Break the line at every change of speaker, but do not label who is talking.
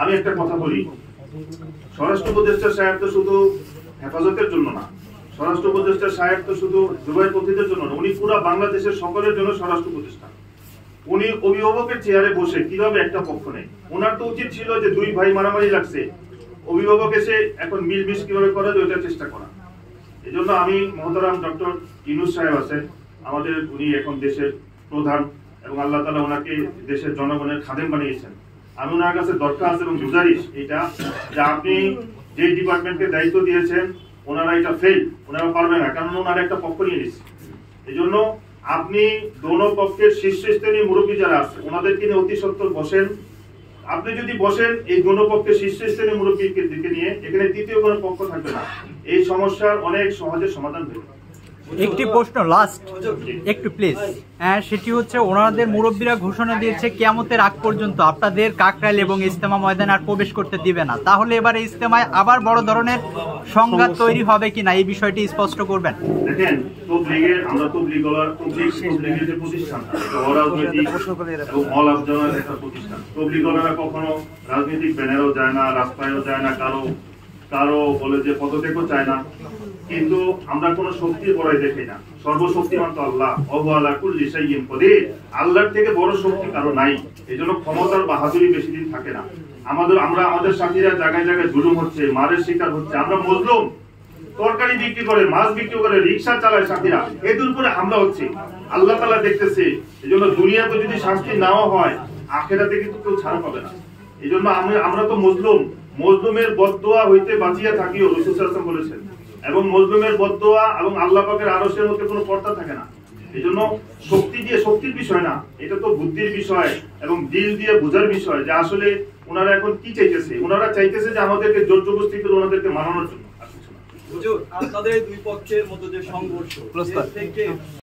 আমি একটা কথা বলি, স্বরাষ্ট্র উপদেষ্টা সাহেব তো শুধু হেফাজতের জন্য না, স্বরাষ্ট্র উপদেষ্টা সাহেব তো শুধু দুবাই পথীদের জন্য না, উনি পুরো বাংলাদেশের সকলের জন্য স্বরাষ্ট্র উপদেষ্টা। উনি অভিভাবকের চেয়ারে বসে কিভাবে একটা পক্ষ নেই, ওনার তো উচিত ছিল যে দুই ভাই মারামারি লাগছে, অভিভাবক এসে এখন মিলমিশ কিভাবে করা যায় ওইটা চেষ্টা করা। এই জন্য আমি মহতারাম ডক্টর ইউনূস সাহেব আছেন আমাদের, উনি এখন দেশের প্রধান এবং আল্লাহ তাআলা ওনাকে দেশের জনগণের খাদেম বানিয়েছেন। আমি ওনার কাছে দরখাস্ত এবং গুজারিশ এটা যে আপনি যে ডিপার্টমেন্টকে দায়িত্ব দিয়েছেন ওনারা এটা ফেল, ওনারা পারবে না, কারণ ওনারা একটা পক্ষ নিয়ে নিচ্ছে। এই জন্য আপনি দোনো পক্ষের শীর্ষস্থানীয় মুরব্বী যারা আছে ওনাদেরকে নিয়ে অতি সত্বর বসেন। আপনি যদি বসেন এই দোনো পক্ষের শীর্ষস্থানীয় মুরব্বীকে দিকে নিয়ে, এখানে তৃতীয় কোনো পক্ষ থাকবে না, এই সমস্যার অনেক সহজে সমাধান হবে।
একটি প্রশ্ন লাস্ট একটু প্লিজ, সেটি হচ্ছে ওনাদের মুরব্বীরা ঘোষণা দিয়েছে কিয়ামতের আগ পর্যন্ত আপনাদের কাকরাইল এবং ইজতেমা ময়দানে আর প্রবেশ করতে দিবে না, তাহলে এবারে ইজতেমায় আবার বড় ধরনের সংঘাত তৈরি হবে কিনা এই বিষয়টি স্পষ্ট করবেন।
দেখেন, তাবলীগের আমরা তাবলীগের যে প্রতিষ্ঠান এটা অরাজনৈতিক এবং অলাভজনক একটা প্রতিষ্ঠান। তাবলীগরা কখনো রাজনৈতিক ব্যানারেও যায় না, রাস্তায়ও যায় না, কারো বলে যে পদত্যাগও চায় না, কিন্তু আমরা কোন শক্তির বড়াই দেখি না। সর্বশক্তিমান তো আল্লাহ, ওয়া আলা কুল্লি শাইইন কাদির, আল্লাহর থেকে বড় শক্তি কারো নাই। এজন্য ক্ষমতার বাহাদুরি বেশি দিন থাকে না। আমাদের সাথীরা জায়গায় জায়গায় জুলুম হচ্ছে, মারের শিকার হচ্ছে। আমরা মজলুম, তরকারি বিক্রি করে, মাছ বিক্রি করে, রিকশা চালায় সাথীরা, এদের উপরে হামলা হচ্ছে। আল্লাহ তাআলা দেখতেছে। এজন্য দুনিয়াতে যদি শাস্তি নাও হয়, আখিরাতে কিন্তু কেউ ছাড় পাবে না। এজন্য আমরা তো মজলুমের বদদোয়া হইতে বাঁচিয়া থাকিও, রাসূল সাল্লাল্লাহু আলাইহি ওয়াসাল্লাম বলেছেন। এবং মজলুমের বদদোয়া এবং আল্লাহ পাকের আরশের মধ্যে কোনো পর্দা থাকে না। এজন্য শক্তির বিষয় না, এটা তো বুদ্ধির বিষয় এবং দিল দিয়ে বোঝার বিষয় যে আসলে ওনারা এখন কি চাইতেছে। ওনারা চাইতেছে যে আমাদেরকে জোর জবরদস্তি করে ওনাদেরকে মানানোর জন্য।
হুজুর, আপনাদের দুই পক্ষের মধ্যে যে সংঘর্ষ